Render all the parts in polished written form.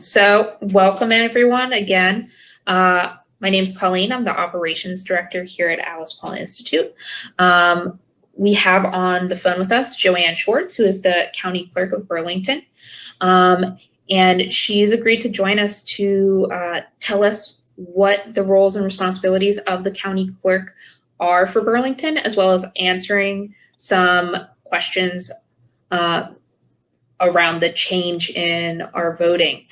So, welcome everyone again. My name is Colleen. I'm the operations director here at Alice Paul Institute. We have on the phone with us Joanne Schwartz, who is the county clerk of Burlington. And she's agreed to join us to tell us what the roles and responsibilities of the county clerk are for Burlington, as well as answering some questions around the change in our voting.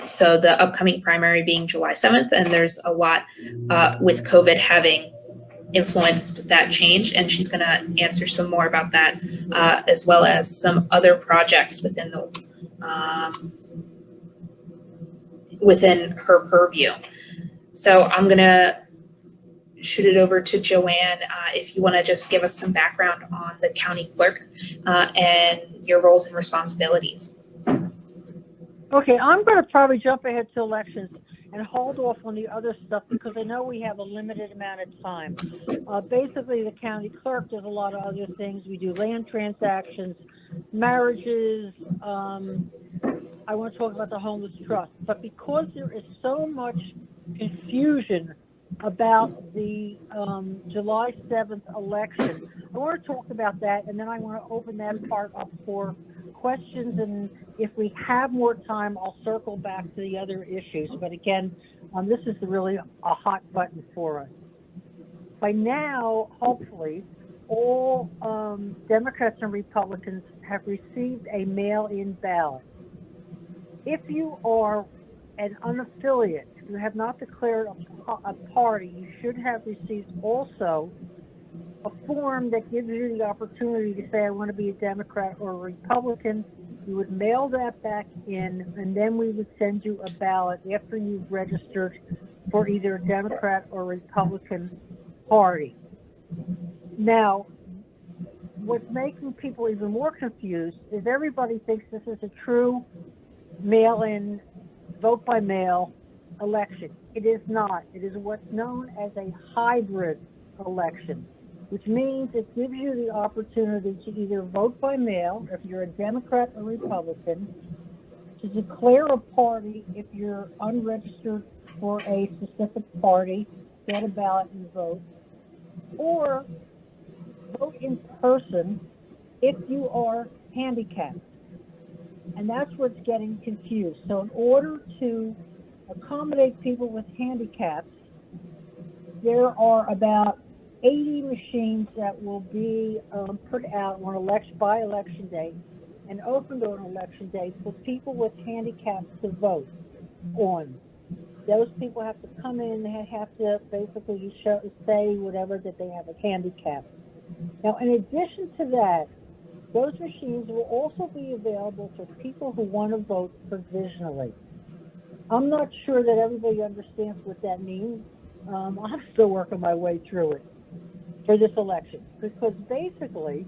So the upcoming primary being July 7th, and there's a lot with COVID having influenced that change, and she's going to answer some more about that, as well as some other projects within her purview. So I'm going to shoot it over to Joanne if you want to just give us some background on the county clerk and your roles and responsibilities. Okay, I'm going to probably jump ahead to elections and hold off on the other stuff because I know we have a limited amount of time. Basically, the county clerk does a lot of other things. We do land transactions, marriages. I want to talk about the homeless trust. But because there is so much confusion about the July 7th election, I want to talk about that, and then I want to open that part up for questions, and if we have more time, I'll circle back to the other issues. But again, this is really a hot button for us. By now, hopefully, all Democrats and Republicans have received a mail-in ballot. If you are an unaffiliate, if you have not declared a party, you should have received also a form that gives you the opportunity to say, I want to be a Democrat or a Republican. You would mail that back in, and then we would send you a ballot after you've registered for either a Democrat or Republican party. Now, what's making people even more confused is everybody thinks this is a true mail-in, vote-by-mail election. It is not. It is what's known as a hybrid election, which means it gives you the opportunity to either vote by mail if you're a Democrat or Republican, to declare a party if you're unregistered for a specific party, get a ballot and vote, or vote in person if you are handicapped. And that's what's getting confused. So in order to accommodate people with handicaps, there are about 80 machines that will be put out on by election day and opened on election day for people with handicaps to vote on. Those people have to come in, they have to basically say whatever that they have a handicap. Now, in addition to that, those machines will also be available for people who want to vote provisionally. I'm not sure that everybody understands what that means. I'm still working my way through it for this election, because basically,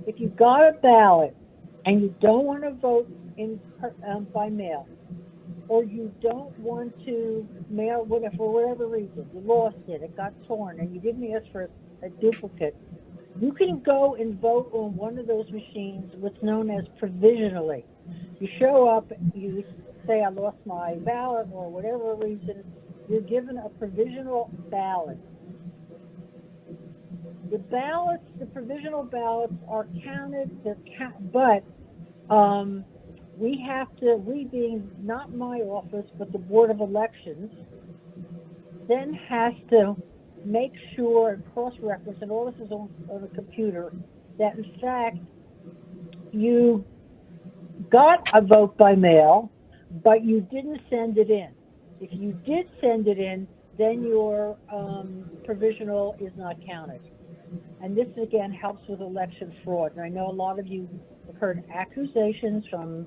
if you got a ballot and you don't want to vote by mail, or you don't want to mail for whatever reason, you lost it got torn, and you didn't ask for a duplicate, you can go and vote on one of those machines, what's known as provisionally. You show up, you say, I lost my ballot, or whatever reason, you're given a provisional ballot. The provisional ballots are counted, but we being not my office, but the Board of Elections, then has to make sure and cross-reference, and all this is on a computer, that in fact you got a vote by mail, but you didn't send it in. If you did send it in, then your provisional is not counted. And this, again, helps with election fraud. And I know a lot of you have heard accusations from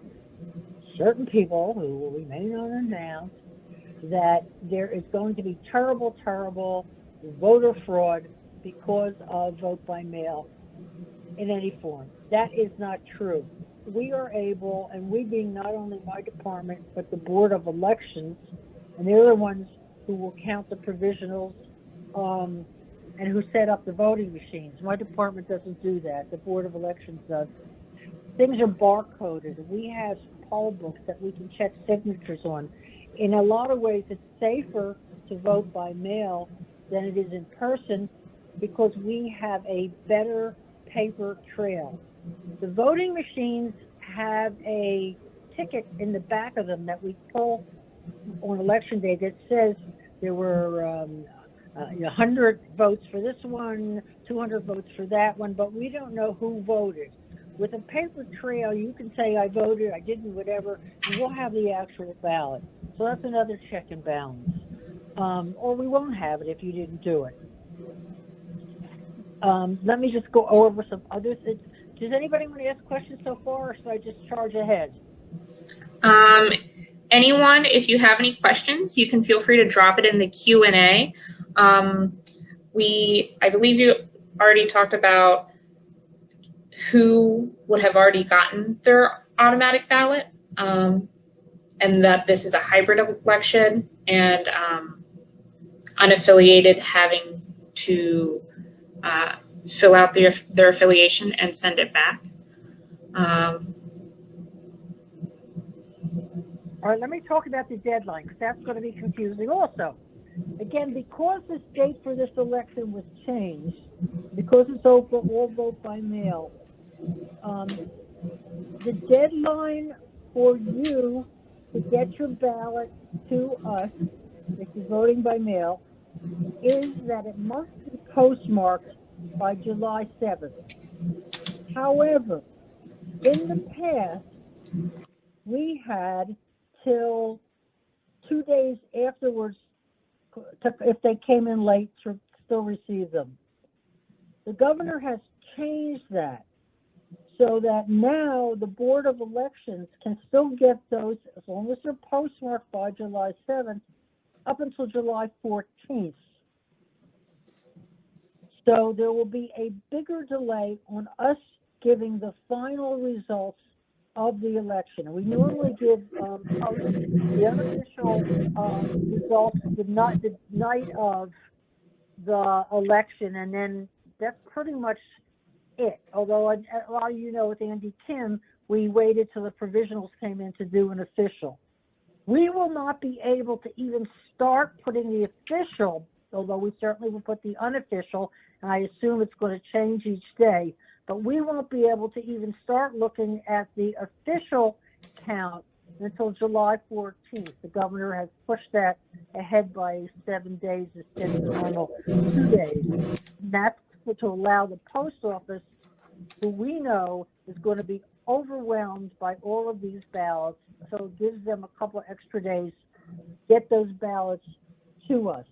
certain people who will remain unannounced that there is going to be terrible, terrible voter fraud because of vote by mail in any form. That is not true. We are able, and we being not only my department, but the Board of Elections, and they're the ones who will count the provisionals and who set up the voting machines. My department doesn't do that. The Board of Elections does. Things are barcoded. We have poll books that we can check signatures on. In a lot of ways, it's safer to vote by mail than it is in person because we have a better paper trail. The voting machines have a ticket in the back of them that we pull on election day that says there were 100 votes for this one, 200 votes for that one, but we don't know who voted. With a paper trail, you can say, I voted, I didn't, whatever, and we'll have the actual ballot. So that's another check and balance. Or we won't have it if you didn't do it. Let me just go over some others. Does anybody want to ask questions so far, or should I just charge ahead? Anyone, if you have any questions, you can feel free to drop it in the Q&A. I believe you already talked about who would have already gotten their automatic ballot, and that this is a hybrid election, and unaffiliated having to fill out their affiliation and send it back. All right, let me talk about the deadline, because that's going to be confusing also. Again, because the date for this election was changed, because it's open, all vote by mail, the deadline for you to get your ballot to us, if you're voting by mail, is that it must be postmarked by July 7th. However, in the past, we had till 2 days afterwards, if they came in late, to still receive them. The governor has changed that so that now the Board of Elections can still get those as long as they're postmarked by July 7th up until July 14th. So there will be a bigger delay on us giving the final results of the election. We normally give the unofficial results the night of the election, and then that's pretty much it. Although a lot of you know with Andy Kim, we waited till the provisionals came in to do an official. We will not be able to even start putting the official, although we certainly will put the unofficial, and I assume it's going to change each day, but we won't be able to even start looking at the official count until July 14th. The governor has pushed that ahead by 7 days instead of the normal 2 days. And that's to allow the post office, who we know is going to be overwhelmed by all of these ballots, so it gives them a couple of extra days to get those ballots to us.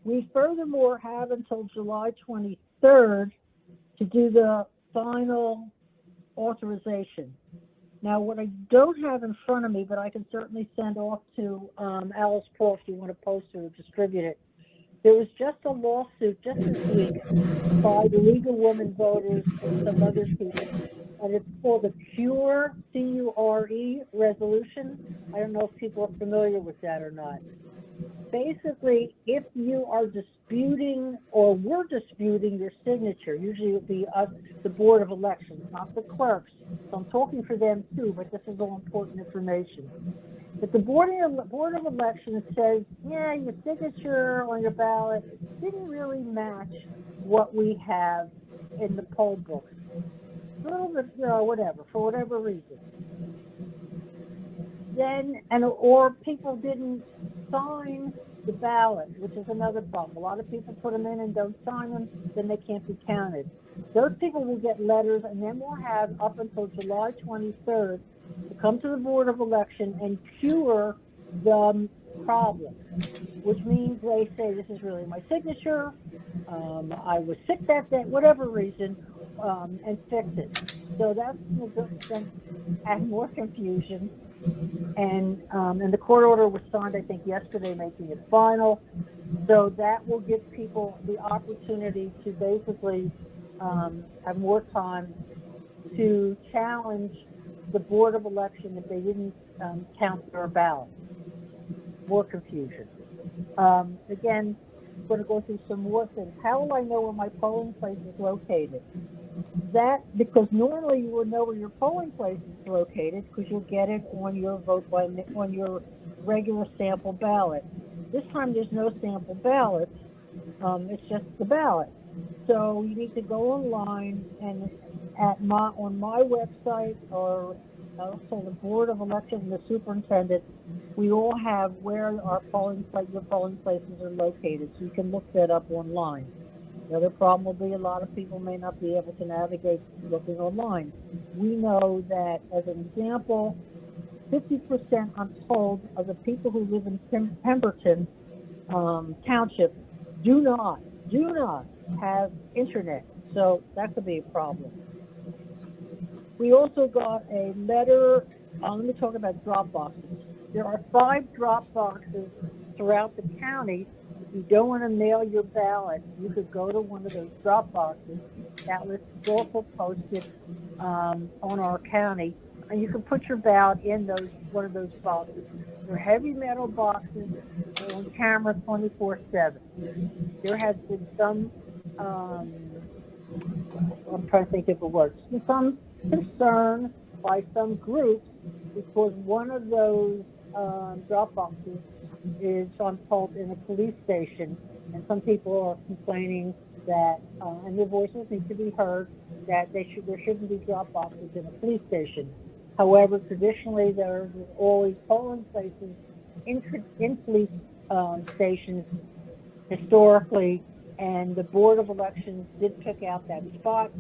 We furthermore have until July 23rd to do the final authorization. Now, what I don't have in front of me, but I can certainly send off to Alice Paul if you want to post it or distribute it. There was just a lawsuit just this week by the League of Women Voters and some other people, and it's called the CURE, C-U-R-E resolution. I don't know if people are familiar with that or not. Basically, if you are disputing or we're disputing your signature, usually it would be us, the Board of Elections, not the clerks. So I'm talking for them too, but this is all important information. If the Board of Elections says, yeah, your signature on your ballot didn't really match what we have in the poll book, a little bit, whatever, for whatever reason, then, or people didn't sign the ballot, which is another problem. A lot of people put them in and don't sign them, then they can't be counted. Those people will get letters, and then we'll have up until July 23rd to come to the Board of Election and cure the problem, which means they say, this is really my signature, I was sick that day, whatever reason, and fix it. So that's going to add more confusion. And the court order was signed, I think, yesterday, making it final. So that will give people the opportunity to basically have more time to challenge the Board of Election if they didn't count their ballot. More confusion. Again, I'm going to go through some more things. How will I know where my polling place is located? Because normally you would know where your polling place is located because you'll get it on your on your regular sample ballot. This time there's no sample ballots. It's just the ballot. So you need to go online and on my website or also the Board of Elections and the Superintendent, we all have where your polling places are located, so you can look that up online. The other problem will be a lot of people may not be able to navigate looking online. We know that, as an example, 50%, I'm told, of the people who live in Pemberton Township do not have internet, so that could be a problem. We also got a letter. Let me talk about drop boxes. There are 5 drop boxes throughout the county. If you don't want to mail your ballot, you could go to one of those drop boxes. That list is also posted on our county, and you can put your ballot in one of those boxes. They're heavy metal boxes. They're on camera 24/7. There has been some. I'm trying to think of the word. Some concern by some groups because one of those drop boxes is, I'm told, in a police station, and some people are complaining that, and their voices need to be heard, that there shouldn't be drop boxes in a police station. However, traditionally there's always polling places in police stations historically, and the Board of Elections did pick out that spot,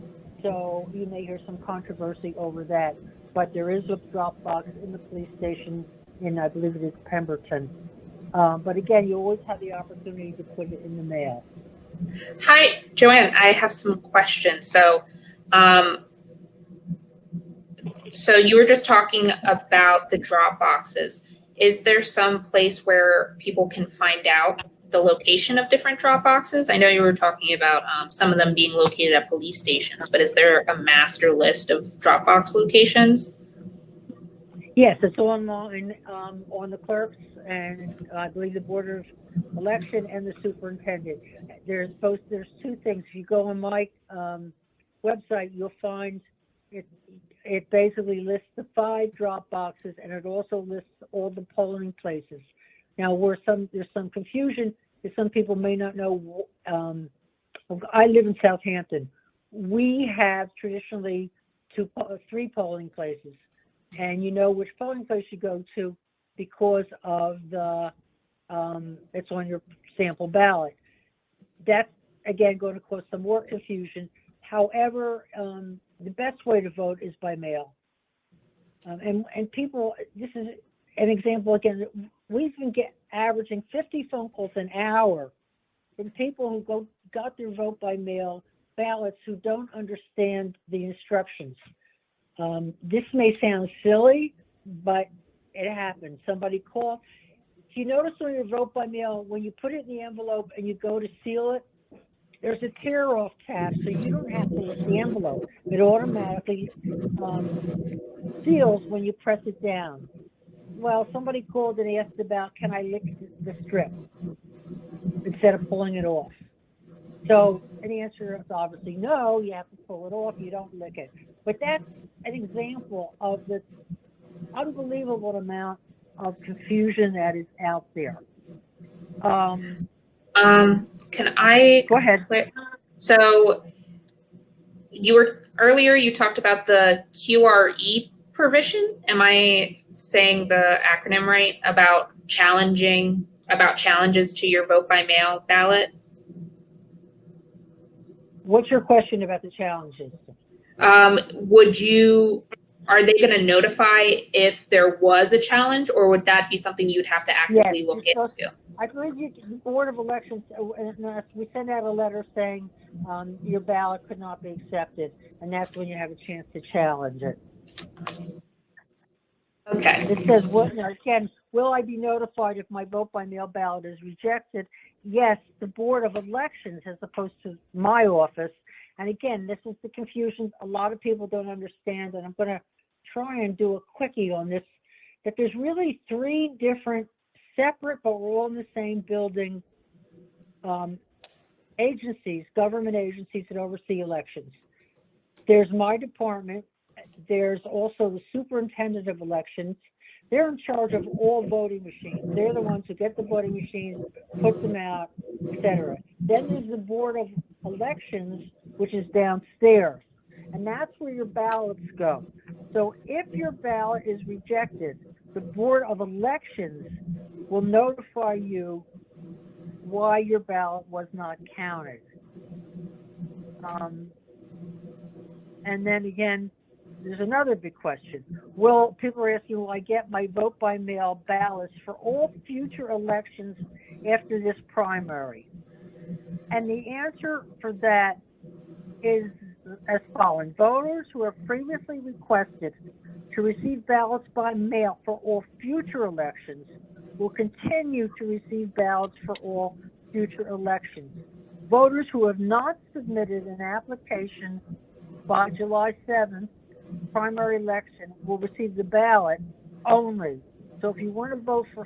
so you may hear some controversy over that. But there is a drop box in the police station in, I believe it is Pemberton. But again, you always have the opportunity to put it in the mail. Hi, Joanne. I have some questions. So you were just talking about the drop boxes. Is there some place where people can find out the location of different drop boxes? I know you were talking about some of them being located at police stations, but is there a master list of drop box locations? Yes, it's online on the clerks, and I believe the Board of Election and the Superintendent. There's 2 things. If you go on my website, you'll find it basically lists the 5 drop boxes, and it also lists all the polling places. Now, there's some confusion, because some people may not know. I live in Southampton. We have traditionally 3 polling places, and you know which polling place you go to because of it's on your sample ballot. That's again going to cause some more confusion. However, the best way to vote is by mail. And people, this is an example again. We've been averaging 50 phone calls an hour from people who got their vote by mail ballots who don't understand the instructions. This may sound silly, but it happens. Somebody called. If you notice on your vote by mail, when you put it in the envelope and you go to seal it, there's a tear off tab, so you don't have to lift the envelope. It automatically seals when you press it down. Well, somebody called and asked about, can I lick the strip instead of pulling it off? So the answer is obviously no, you have to pull it off, you don't lick it. But that's an example of the unbelievable amount of confusion that is out there. Can I go ahead? So you talked about the QRE provision. Am I saying the acronym right about challenges to your vote by mail ballot? What's your question about the challenges? Are they going to notify if there was a challenge, or would that be something you'd have to actively look into? I believe the Board of Elections, we send out a letter saying your ballot could not be accepted, and that's when you have a chance to challenge it. Okay. It says, will I be notified if my vote by mail ballot is rejected? Yes, the Board of Elections as opposed to my office. And again, this is the confusion a lot of people don't understand, and I'm going to try and do a quickie on this, that there's really 3 different separate, but we're all in the same building, agencies, government agencies that oversee elections. There's my department. There's also the superintendent of elections. They're in charge of all voting machines. They're the ones who get the voting machines, put them out, etc. Then there's the Board of Elections, which is downstairs, and that's where your ballots go. So if your ballot is rejected, the Board of Elections will notify you why your ballot was not counted. And then again, there's another big question. People are asking, will I get my vote by mail ballots for all future elections after this primary? And the answer for that is as follows. Voters who have previously requested to receive ballots by mail for all future elections will continue to receive ballots for all future elections. Voters who have not submitted an application by July 7th, primary election, will receive the ballot only. So if you want to vote for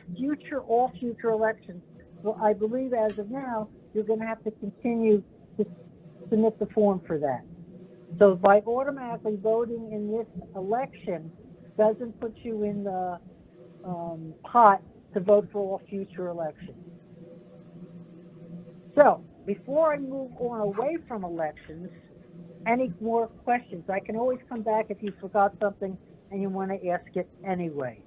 all future elections, well, I believe as of now, you're going to have to continue to submit the form for that. So by automatically voting in this election doesn't put you in the pot to vote for all future elections. So before I move on away from elections, any more questions? I can always come back if you forgot something and you want to ask it anyway.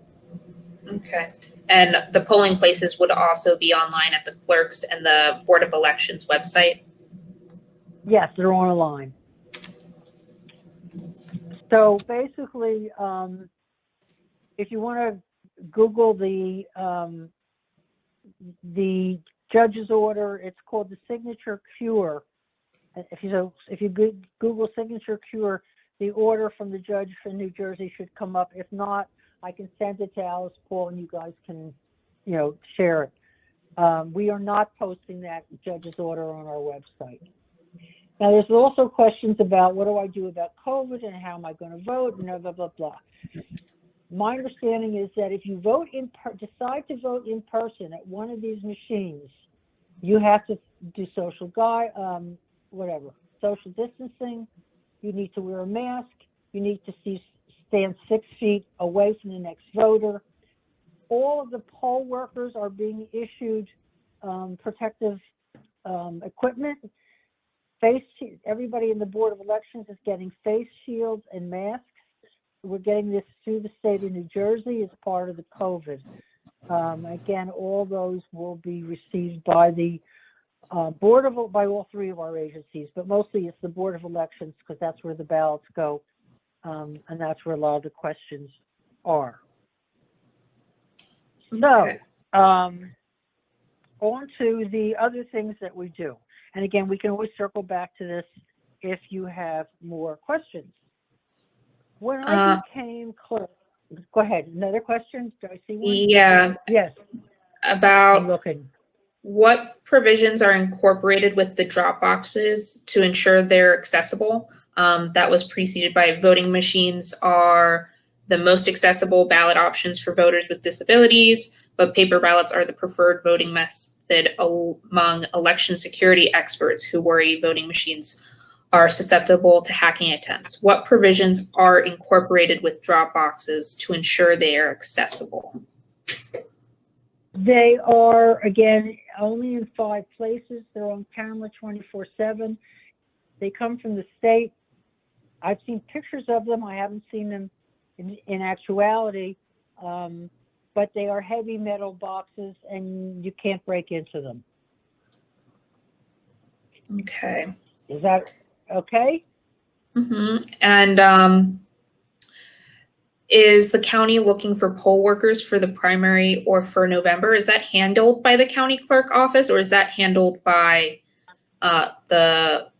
Okay. And the polling places would also be online at the clerk's and the Board of Elections website? Yes, they're online. So basically, if you want to Google the judge's order, it's called the signature cure. If you Google signature cure, the order from the judge for New Jersey should come up. If not, I can send it to Alice Paul and you guys can, share it. We are not posting that judge's order on our website. Now, there's also questions about what do I do about COVID and how am I going to vote and blah, blah, blah. My understanding is that if you decide to vote in person at one of these machines, you have to do social distancing. You need to wear a mask. You need to stand 6 feet away from the next voter. All of the poll workers are being issued protective equipment. Everybody in the Board of Elections is getting face shields and masks. We're getting this through the state of New Jersey as part of the COVID. Again, all those will be received by the by all three of our agencies, but mostly it's the Board of Elections because that's where the ballots go, and that's where a lot of the questions are. So, on to the other things that we do. And again, we can always circle back to this if you have more questions. When I became clerk, go ahead. Another question? Do I see one? Yeah. Yes. About what provisions are incorporated with the drop boxes to ensure they're accessible? That was preceded by voting machines are the most accessible ballot options for voters with disabilities, but paper ballots are the preferred voting method among election security experts who worry voting machines are susceptible to hacking attempts. What provisions are incorporated with drop boxes to ensure they are accessible? They are, again, only in 5 places. They're on camera 24/7. They come from the state. I've seen pictures of them. I haven't seen them in actuality, but they are heavy metal boxes and you can't break into them. Okay. Is that okay? Mm-hmm. And is the county looking for poll workers for the primary or for November? Is that handled by the county clerk office or is that handled by the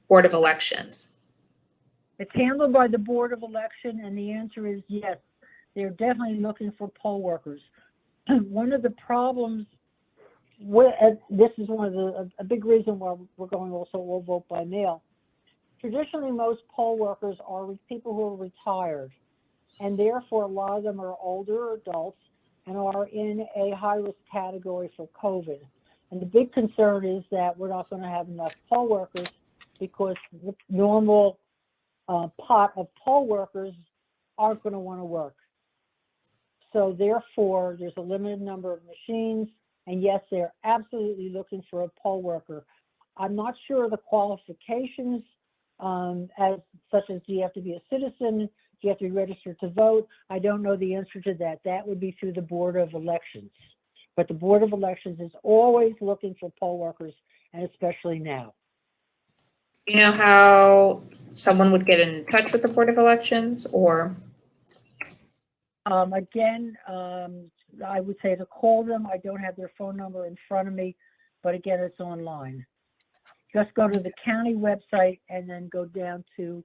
Board of Elections? It's handled by the Board of Election, and the answer is yes. They're definitely looking for poll workers. One of the problems this is one of a big reason why we're going also all vote by mail. Traditionally, most poll workers are people who are retired, and therefore a lot of them are older adults and are in a high-risk category for COVID. And the big concern is that we're not going to have enough poll workers because the normal pot of poll workers aren't going to want to work. So therefore, there's a limited number of machines, and yes, they're absolutely looking for a poll worker. I'm not sure the qualifications, as such as do you have to be a citizen, do you have to be registered to vote? I don't know the answer to that. That would be through the Board of Elections. But the Board of Elections is always looking for poll workers, and especially now. You know how someone would get in touch with the Board of Elections, or? Again, I would say to call them. I don't have their phone number in front of me, but again, it's online. Just go to the county website and then go down to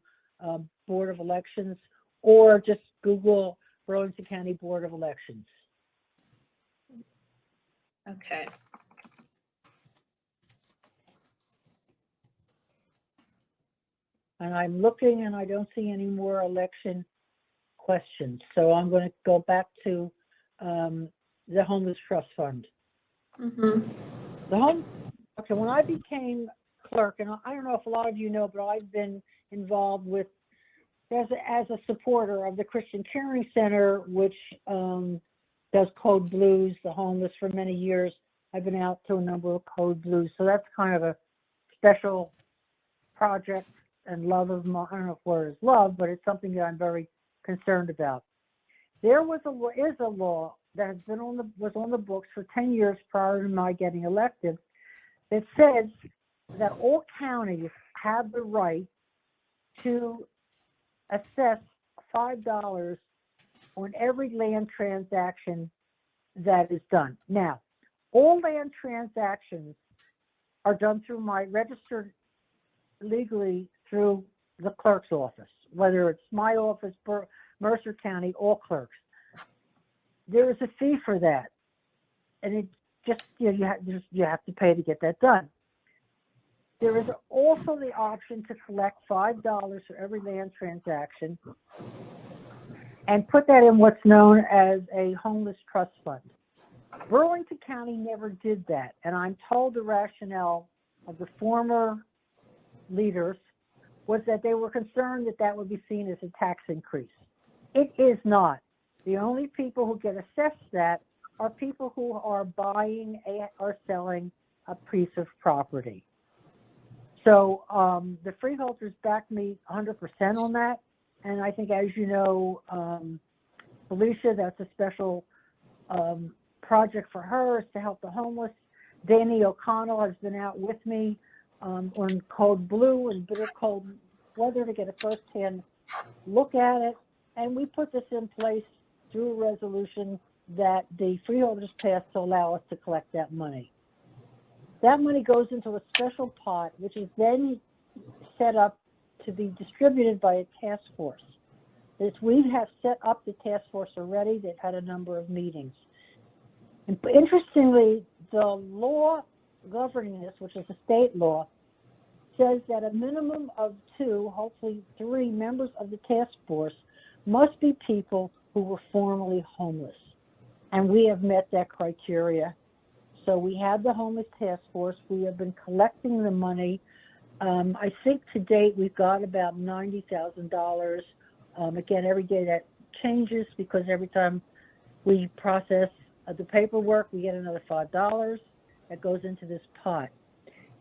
Board of Elections, or just Google Burlington County Board of Elections. Okay. And I'm looking and I don't see any more election questions. So I'm going to go back to the Homeless Trust Fund. Mm-hmm. Okay, when I became clerk, and I don't know if a lot of you know, but I've been involved with, as a supporter of the Christian Caring Center, which does Code Blues, the homeless, for many years. I've been out to a number of Code Blues. So that's kind of a special project and love of my, I don't know if word is love, but it's something that I'm very concerned about. There is a law that has been was on the books for 10 years prior to my getting elected that says that all counties have the right to assess $5 on every land transaction that is done. Now, all land transactions are done through registered legally through the clerk's office, whether it's my office, Mercer County, all clerks. There is a fee for that, and it just you have to pay to get that done. There is also the option to collect $5 for every land transaction and put that in what's known as a homeless trust fund. Burlington County never did that, and I'm told the rationale of the former leaders was that they were concerned that that would be seen as a tax increase. It is not. The only people who get assessed that are people who are buying or selling a piece of property. So the freeholders backed me 100% on that. And I think, as you know, Felicia, that's a special project for her, is to help the homeless. Danny O'Connell has been out with me on Code Blue and bitter cold weather to get a first-hand look at it. And we put this in place through a resolution that the freeholders passed to allow us to collect that money. That money goes into a special pot, which is then set up to be distributed by a task force. We have set up the task force already. They've had a number of meetings. And interestingly, the law governing this, which is a state law, says that a minimum of 2, hopefully 3 members of the task force must be people who were formerly homeless. And we have met that criteria. So we have the homeless task force. We have been collecting the money. I think to date we've got about $90,000. Again, every day that changes because every time we process the paperwork, we get another $5 that goes into this pot.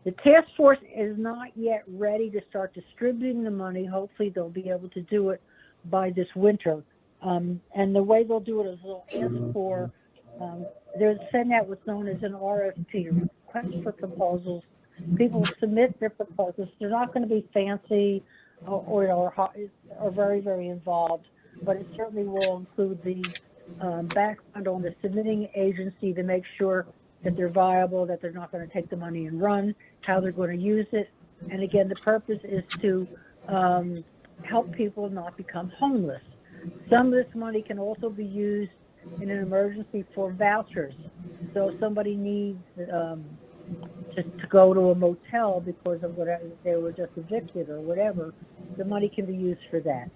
The task force is not yet ready to start distributing the money. Hopefully they'll be able to do it by this winter. And the way they'll do it is they'll ask for, they'll send out what's known as an RFP, request for proposals. People submit their proposals. They're not going to be fancy or very, very involved, but it certainly will include the background on the submitting agency to make sure that they're viable, that they're not going to take the money and run, how they're going to use it. And again, the purpose is to help people not become homeless. Some of this money can also be used in an emergency for vouchers. So if somebody needs to go to a motel because of whatever, they were just evicted or whatever, the money can be used for that.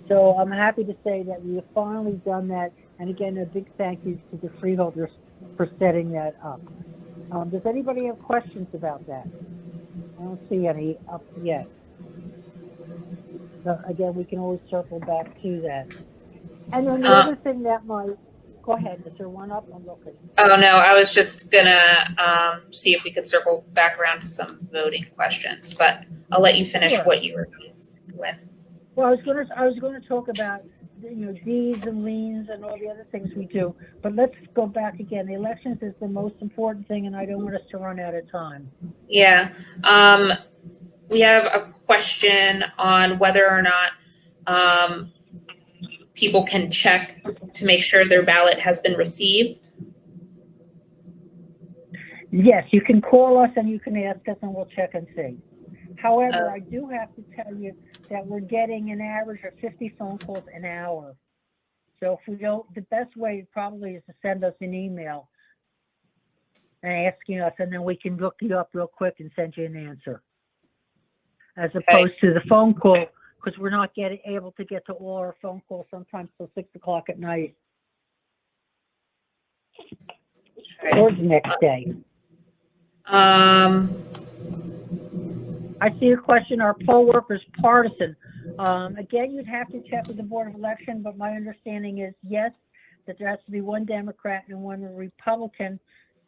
So I'm happy to say that we have finally done that. And again, a big thank you to the freeholders for setting that up. Does anybody have questions about that? I don't see any up yet. again, we can always circle back to that. And then the Uh, other thing that might, go ahead, is there one up? I'm looking. oh no, I was just gonna see if we could circle back around to some voting questions, but I'll let you finish Sure. what you were going with. Well, I was gonna talk about, deeds and liens and all the other things we do, but let's go back again. The elections is the most important thing, and I don't want us to run out of time. Yeah. We have a question on whether or not people can check to make sure their ballot has been received. Yes, you can call us and you can ask us and we'll check and see. However, Uh, I do have to tell you that we're getting an average of 50 phone calls an hour. So if we don't, the best way probably is to send us an email and asking us, and then we can look you up real quick and send you an answer. As opposed to the phone call, because we're not able to get to all our phone calls sometimes till 6 o'clock at night or the next day. I see a question, are poll workers partisan? Again, you'd have to check with the Board of Election, but my understanding is yes, that there has to be one Democrat and one Republican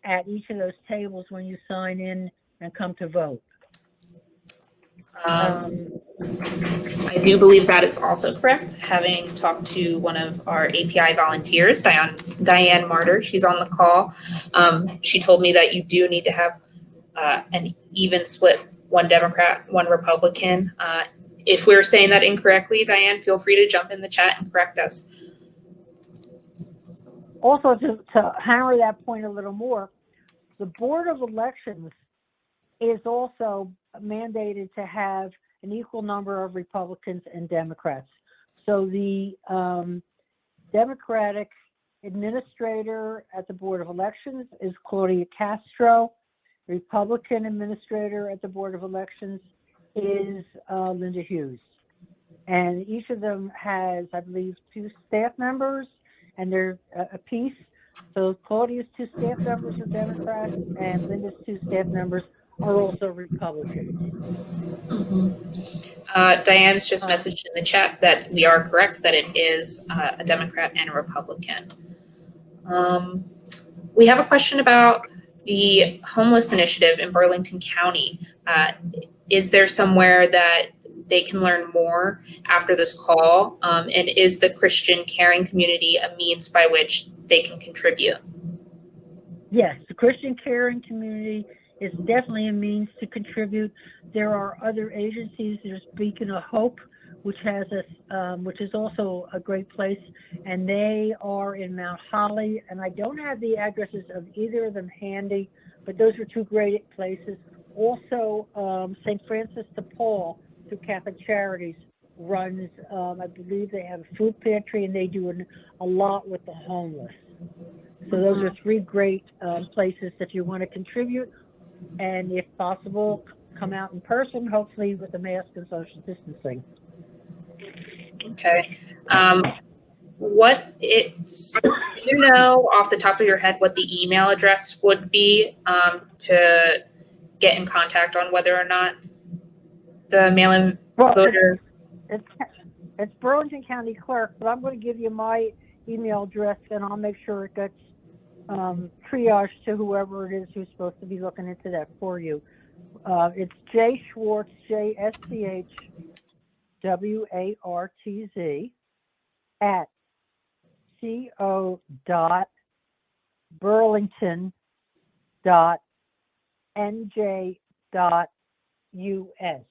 at each of those tables when you sign in and come to vote. I do believe that is also correct. Having talked to one of our API volunteers, Diane Martyr, she's on the call. She told me that you do need to have an even split, one Democrat, one Republican. If we're saying that incorrectly, Diane, feel free to jump in the chat and correct us. Also, to hammer that point a little more, the Board of Elections is also mandated to have an equal number of Republicans and Democrats. So the Democratic administrator at the Board of Elections is Claudia Castro. Republican administrator at the Board of Elections is Linda Hughes. And each of them has, I believe, 2 staff members, and they're a piece. So Claudia's 2 staff members are Democrats, and Linda's 2 staff members are also Republicans. Diane's just messaged in the chat that we are correct, that it is a Democrat and a Republican. We have a question about the homeless initiative in Burlington County. Is there somewhere that they can learn more after this call? And is the Christian caring community a means by which they can contribute? Yes, the Christian caring community is definitely a means to contribute. There are other agencies. There's Beacon of Hope, which is also a great place, and they are in Mount Holly. And I don't have the addresses of either of them handy, but those are 2 great places. Also, St. Francis de Paul, through Catholic Charities, runs, I believe they have a food pantry, and they do a lot with the homeless. So those are 3 great places that you want to contribute, and if possible, come out in person, hopefully with a mask and social distancing. Okay. Do you know off the top of your head what the email address would be to get in contact on whether or not the mail-in voter? It's Burlington County Clerk, but I'm going to give you my email address, and I'll make sure it gets triaged to whoever it is who's supposed to be looking into that for you. It's J Schwartz, JSCHWARTZ at co.burlington.nj.us.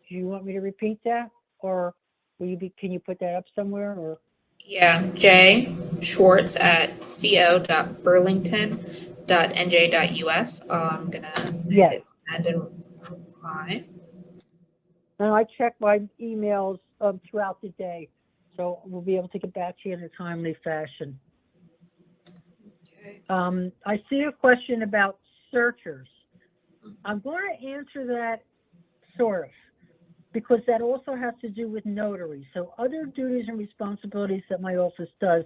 Do you want me to repeat that, or can you put that up somewhere? Or Yeah, J Schwartz at co.burlington.nj.us. I'm gonna hit send and reply. And I check my emails throughout the day, so we'll be able to get back to you in a timely fashion. Okay. I see a question about searchers. I'm going to answer that sort of, because that also has to do with notaries. So other duties and responsibilities that my office does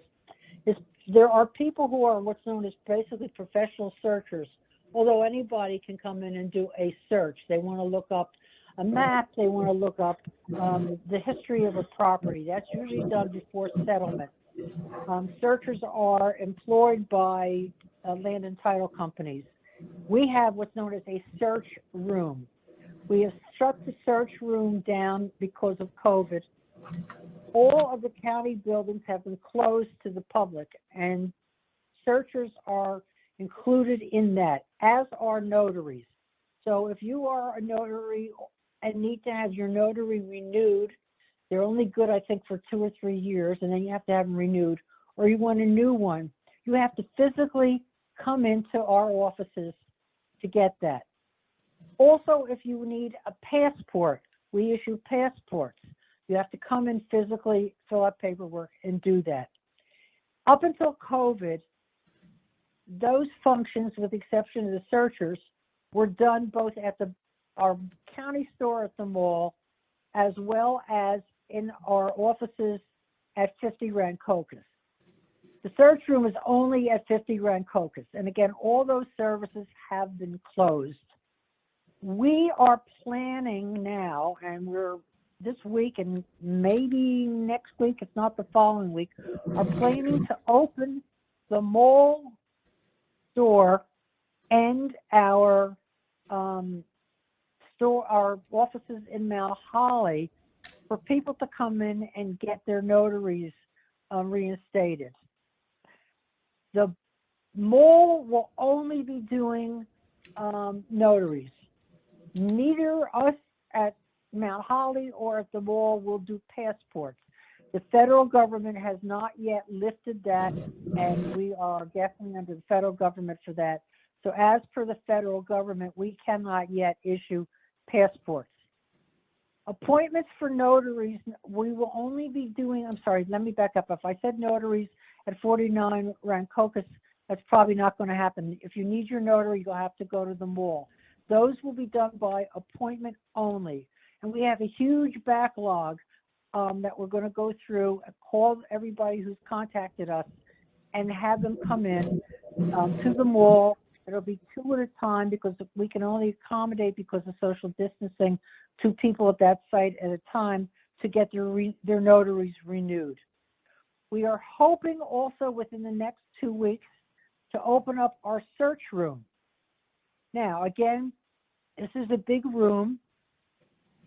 is there are people who are what's known as basically professional searchers, although anybody can come in and do a search. They want to look up a map, they want to look up the history of a property. That's usually done before settlement. Searchers are employed by land and title companies. We have what's known as a search room. We have shut the search room down because of COVID. All of the county buildings have been closed to the public, and searchers are included in that, as are notaries. So if you are a notary and need to have your notary renewed, they're only good, I think, for 2 or 3 years, and then you have to have them renewed, or you want a new one, you have to physically come into our offices to get that. Also, if you need a passport, we issue passports. You have to come in physically, fill out paperwork, and do that. Up until COVID, those functions, with the exception of the searchers, were done both at our county store at the mall, as well as in our offices at 50 Rancocas. The search room is only at 50 Rancocas. And again, all those services have been closed. We are planning now, and we're this week and maybe next week, if not the following week, are planning to open the mall store and our our offices in Mount Holly for people to come in and get their notaries reinstated. The mall will only be doing notaries. Neither us at Mount Holly or at the mall will do passports. The federal government has not yet lifted that, and we are guessing under the federal government for that. So as per the federal government, we cannot yet issue passports. Appointments for notaries, we will only be doing, I'm sorry, let me back up. If I said notaries at 49 Rancocas, that's probably not going to happen. If you need your notary, you'll have to go to the mall. Those will be done by appointment only. And we have a huge backlog that we're going to go through, call everybody who's contacted us, and have them come in to the mall. It'll be 2 at a time because we can only accommodate, because of social distancing, 2 people at that site at a time to get their notaries renewed. We are hoping also within the next 2 weeks to open up our search room. Now, again, this is a big room.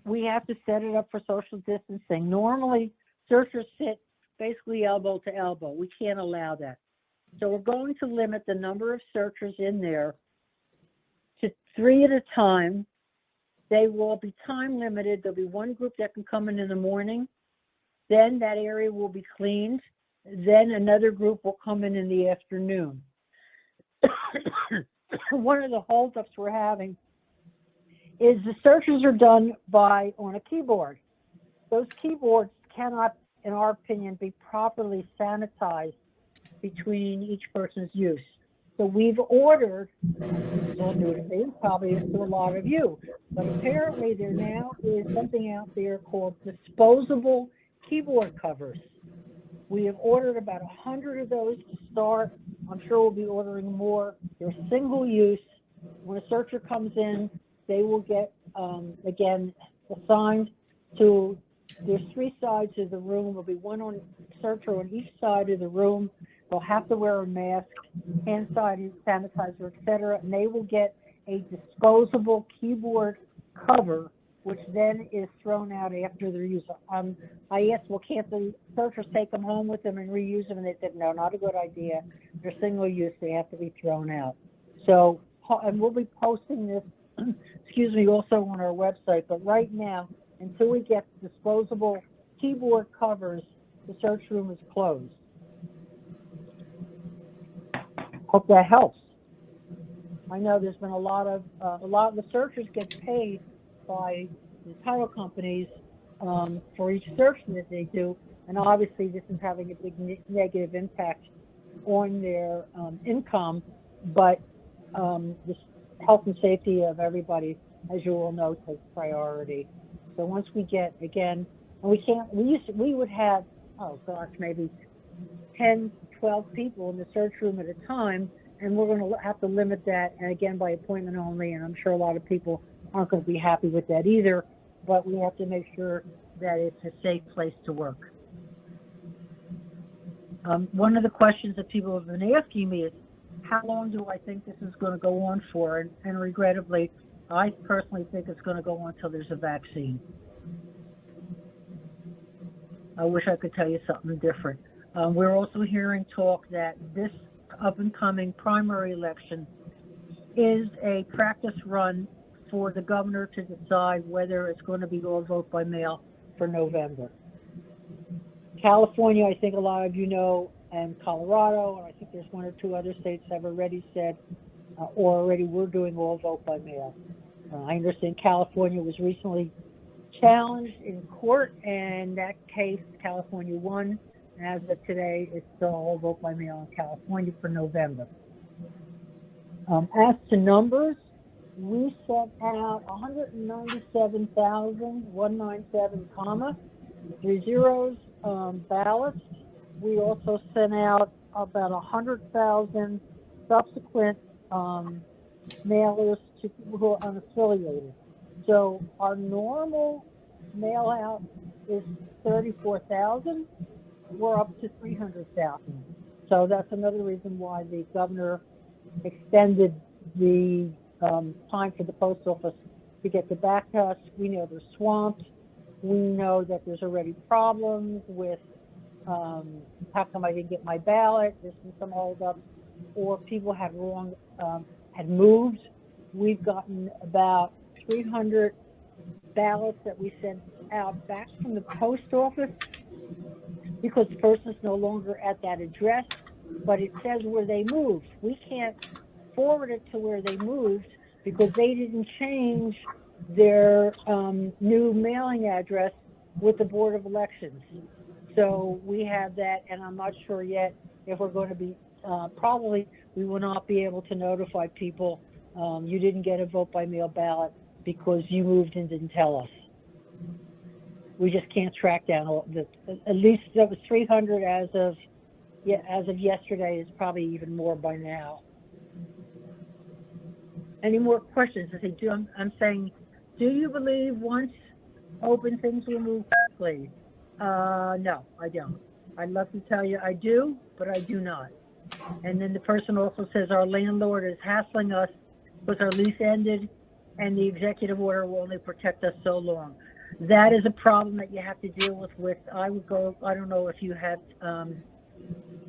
We have to set it up for social distancing. Normally, searchers sit basically elbow to elbow. We can't allow that. So we're going to limit the number of searchers in there to 3 at a time. They will be time limited. There'll be one group that can come in the morning. Then that area will be cleaned. Then another group will come in the afternoon. One of the holdups we're having is the searches are done on a keyboard. Those keyboards cannot, in our opinion, be properly sanitized between each person's use. So we've ordered, it's all new to me, probably to a lot of you, but apparently there now is something out there called disposable keyboard covers. We have ordered about 100 of those to start. I'm sure we'll be ordering more. They're single use. When a searcher comes in, they will get, again, assigned to, there's 3 sides of the room. There'll be one searcher on each side of the room. They'll have to wear a mask, hand sanitizer, etc., and they will get a disposable keyboard cover, which then is thrown out after their use. I asked, well, can't the searchers take them home with them and reuse them? And they said, no, not a good idea. They're single use. They have to be thrown out. So, and we'll be posting this, excuse me, also on our website. But right now, until we get disposable keyboard covers, the search room is closed. Hope that helps. I know there's been a lot of the searchers get paid by the title companies for each search that they do, and obviously this is having a big negative impact on their income, but the health and safety of everybody, as you all know, takes priority. So once we get, again, and we would have, oh gosh, maybe 10, 12 people in the search room at a time, and we're going to have to limit that, and again, by appointment only, and I'm sure a lot of people aren't going to be happy with that either. but we have to make sure that it's a safe place to work. One of the questions that people have been asking me is, how long do I think this is going to go on for? And regrettably, I personally think it's going to go on until there's a vaccine. I wish I could tell you something different. We're also hearing talk that this up and coming primary election is a practice run for the governor to decide whether it's going to be all vote by mail for November. California, I think a lot of you know, and Colorado, and I think there's one or two other states have already said, or already we're doing all vote by mail. I understand California was recently challenged in court, and that case, California won. And as of today, it's still all vote by mail in California for November. As to numbers, we sent out 197,197, 30 ballots. We also sent out about 100,000 subsequent mailers to people who are unaffiliated. So our normal mail out is 34,000. We're up to 300,000. So that's another reason why the governor extended the time for the post office to get the back to us. We know there's swamps. We know that there's already problems with how come I didn't get my ballot? There's been some holdups, or people had moved. We've gotten about 300 ballots that we sent out back from the post office because the person's no longer at that address, but it says where they moved. We can't forward it to where they moved because they didn't change their new mailing address with the Board of Elections. So we have that, and I'm not sure yet if we're going to be, probably we will not be able to notify people you didn't get a vote by mail ballot because you moved and didn't tell us. We just can't track down all the, at least that was 300 as of yesterday. Is probably even more by now. Any more questions? I'm saying, do you believe once open things will move quickly? No, I don't. I'd love to tell you I do, but I do not. And then the person also says our landlord is hassling us because our lease ended and the executive order will only protect us so long. That is a problem that you have to deal with. I would go, I don't know if you had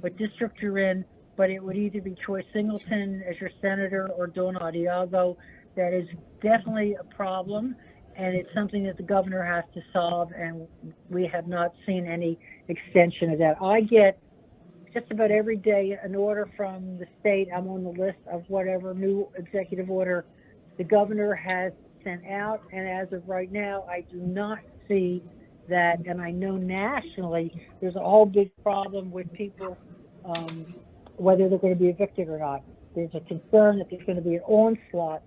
what district you're in, but it would either be Troy Singleton as your senator or Dawn Adiago. That is definitely a problem, and it's something that the governor has to solve, and we have not seen any extension of that. I get just about every day an order from the state. I'm on the list of whatever new executive order the governor has sent out, and as of right now, I do not see that, and I know nationally there's a whole big problem with people whether they're going to be evicted or not. There's a concern that there's going to be an onslaught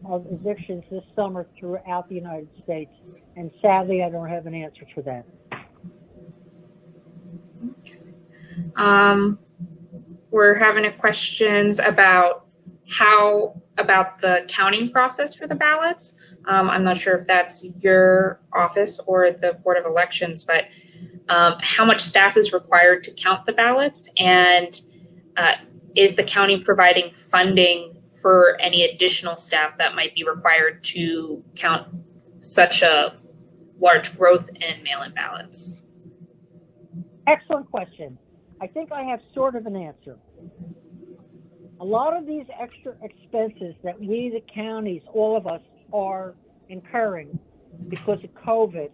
of evictions this summer throughout the United States, and sadly, I don't have an answer for that. We're having questions about the counting process for the ballots. I'm not sure if that's your office or the Board of Elections, but how much staff is required to count the ballots, and is the county providing funding for any additional staff that might be required to count such a large growth in mail-in ballots? Excellent question. I think I have sort of an answer. A lot of these extra expenses that we, the counties, all of us are incurring because of COVID,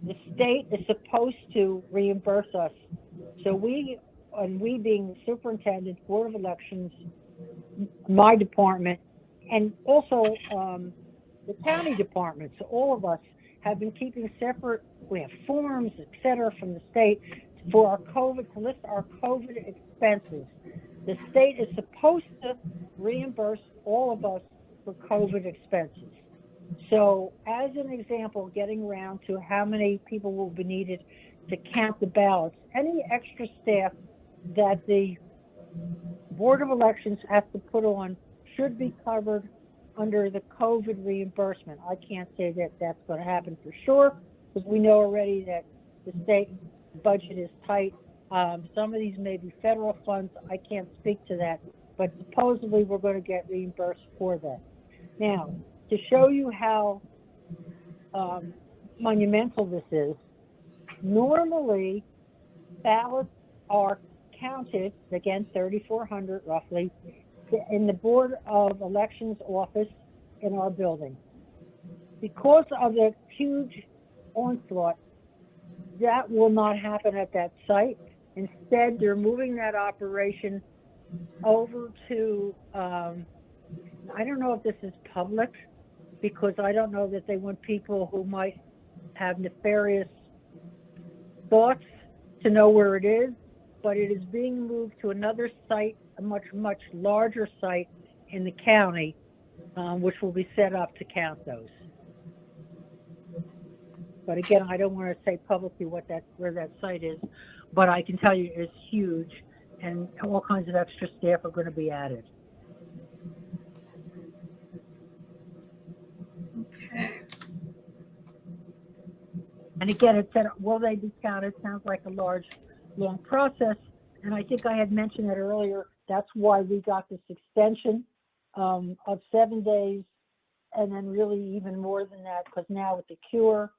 the state is supposed to reimburse us. So we being the superintendent, Board of Elections, my department, and also the county department, so all of us have been keeping separate, we have forms, et cetera, from the state for our COVID, to list our COVID expenses. The state is supposed to reimburse all of us for COVID expenses. So as an example, getting around to how many people will be needed to count the ballots, any extra staff that the Board of Elections has to put on should be covered under the COVID reimbursement. I can't say that that's going to happen for sure because we know already that the state budget is tight. Some of these may be federal funds. I can't speak to that, but supposedly we're going to get reimbursed for that. Now, to show you how monumental this is, normally ballots are counted, again, 3,400 roughly, in the Board of Elections office in our building. Because of the huge onslaught, that will not happen at that site. Instead, they're moving that operation over to, I don't know if this is public, because I don't know that they want people who might have nefarious thoughts to know where it is, but it is being moved to another site, a much, much larger site in the county, which will be set up to count those. But again, I don't want to say publicly where that site is, but I can tell you it's huge, and all kinds of extra staff are going to be added. Okay. And again, it said, will they be counted? Sounds like a large, long process. And I think I had mentioned it earlier. That's why we got this extension of 7 days, and then really even more than that, because now with the cure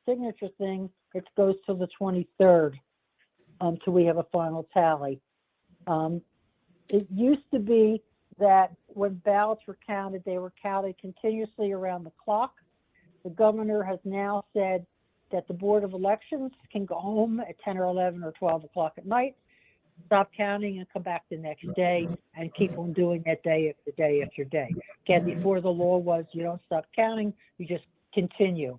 signature thing, it goes till the 23rd till we have a final tally. It used to be that when ballots were counted, they were counted continuously around the clock. The governor has now said that the Board of Elections can go home at 10 or 11 or 12 o'clock at night, stop counting, and come back the next day and keep on doing that day after day after day. Again, before the law was you don't stop counting, you just continue.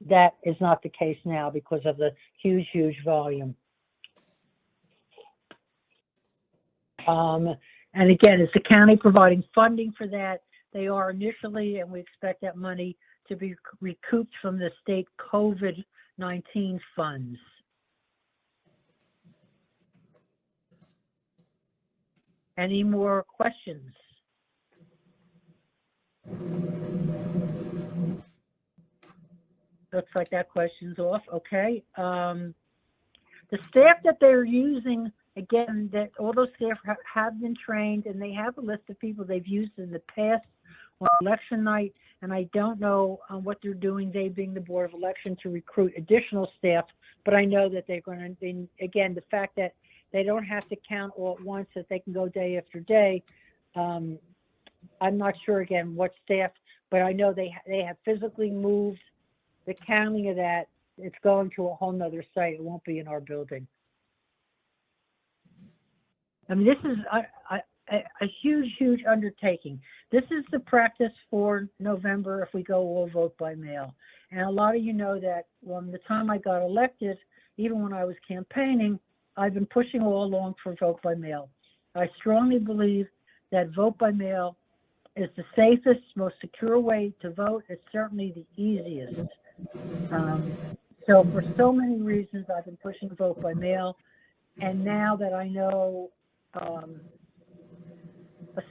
That is not the case now because of the huge, huge volume. And again, is the county providing funding for that? They are initially, and we expect that money to be recouped from the state COVID-19 funds. Any more questions? Looks like that question's off. Okay. The staff that they're using, again, that all those staff have been trained, and they have a list of people they've used in the past on election night, and I don't know what they're doing, they being the Board of Election, to recruit additional staff, but I know that they're going to, again, the fact that they don't have to count all at once, that they can go day after day. I'm not sure, again, what staff, but I know they have physically moved the counting of that. It's going to a whole nother site. It won't be in our building. I mean, this is a huge, huge undertaking. This is the practice for November if we go all vote by mail. And a lot of you know that from the time I got elected, even when I was campaigning, I've been pushing all along for vote by mail. I strongly believe that vote by mail is the safest, most secure way to vote. It's certainly the easiest. So for so many reasons, I've been pushing vote by mail. And now that I know a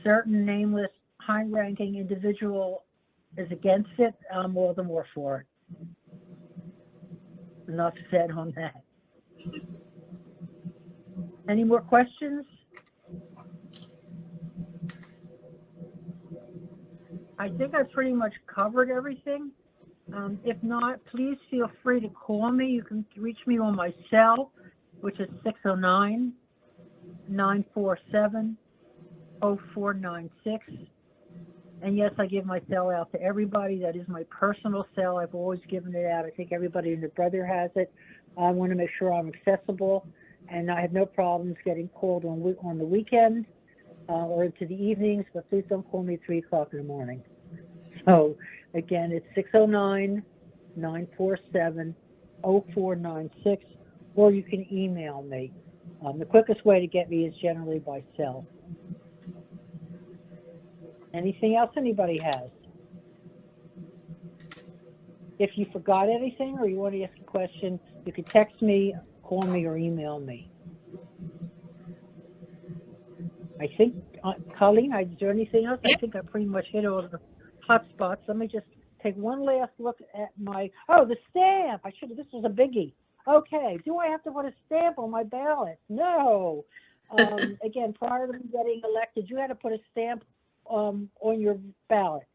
certain nameless, high-ranking individual is against it, I'm all the more for it. Enough said on that. Any more questions? I think I pretty much covered everything. If not, please feel free to call me. You can reach me on my cell, which is 609-947-0496. And yes, I give my cell out to everybody. That is my personal cell. I've always given it out. I think everybody and their brother has it. I want to make sure I'm accessible, and I have no problems getting called on the weekend or into the evenings, but please don't call me at 3 o'clock in the morning. So again, it's 609-947-0496, or you can email me. The quickest way to get me is generally by cell. Anything else anybody has? If you forgot anything or you want to ask a question, you can text me, call me, or email me. I think Colleen, is there anything else? Yeah. I think I pretty much hit all the hot spots. Let me just take one last look at the stamp. This was a biggie. Okay, do I have to put a stamp on my ballot? No. Again, prior to me getting elected, you had to put a stamp on your ballot.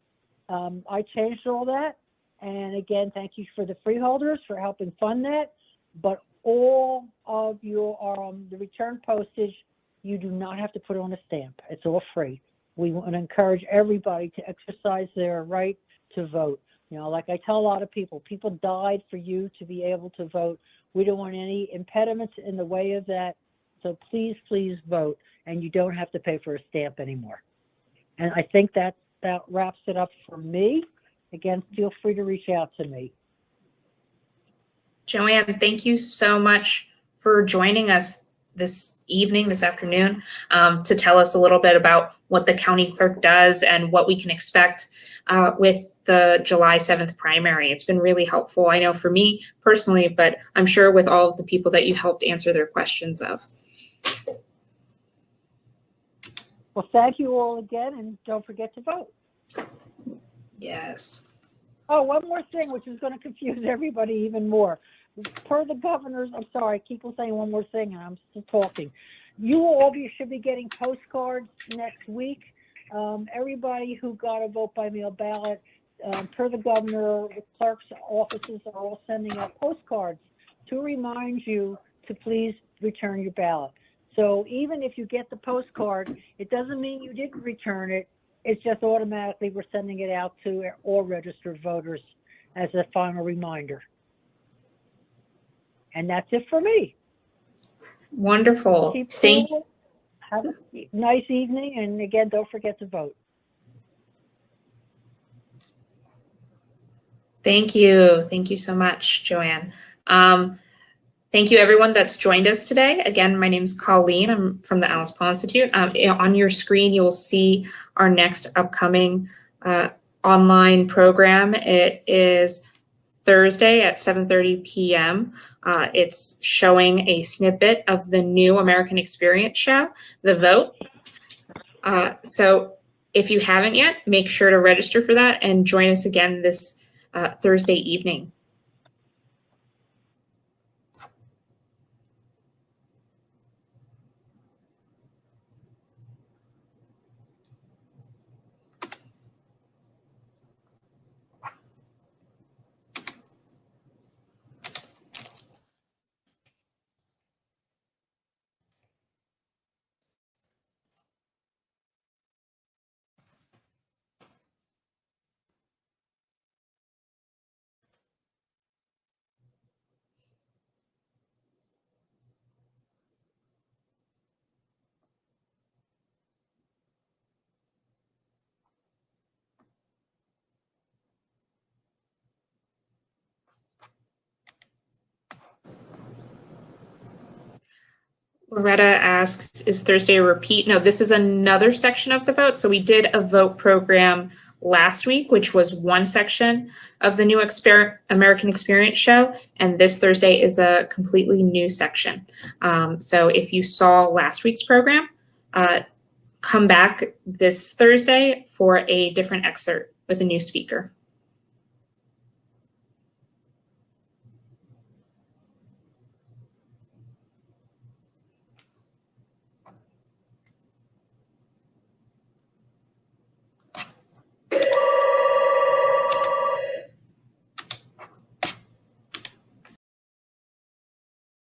I changed all that. And again, thank you for the freeholders for helping fund that. But all of your the return postage, you do not have to put on a stamp. It's all free. We want to encourage everybody to exercise their right to vote. Like I tell a lot of people died for you to be able to vote. We don't want any impediments in the way of that. So please, please vote. And you don't have to pay for a stamp anymore. And I think that wraps it up for me. Again, feel free to reach out to me. Joanne, thank you so much for joining us this afternoon, to tell us a little bit about what the county clerk does and what we can expect with the July 7th primary. It's been really helpful, I know for me personally, but I'm sure with all of the people that you helped answer their questions of. Well, thank you all again, and don't forget to vote. Yes. Oh, one more thing, which is going to confuse everybody even more. Per the governor's, I'm sorry, I keep on saying one more thing, and I'm still talking. You all should be getting postcards next week. Everybody who got a vote by mail ballot, per the governor, the clerk's offices are all sending out postcards to remind you to please return your ballot. So even if you get the postcard, it doesn't mean you didn't return it. It's just automatically we're sending it out to all registered voters as a final reminder. And that's it for me. Wonderful. Thank you. Have a nice evening. And again, don't forget to vote. Thank you. Thank you so much, Joanne. Thank you, everyone that's joined us today. Again, my name is Colleen. I'm from the Alice Paul Institute. On your screen, you will see our next upcoming online program. It is Thursday at 7:30 p.m. It's showing a snippet of the new American Experience show, The Vote. So if you haven't yet, make sure to register for that and join us again this Thursday evening. Loretta asks, is Thursday a repeat? No, this is another section of the vote. So we did a vote program last week, which was one section of the new American Experience show. And this Thursday is a completely new section. So if you saw last week's program, come back this Thursday for a different excerpt with a new speaker.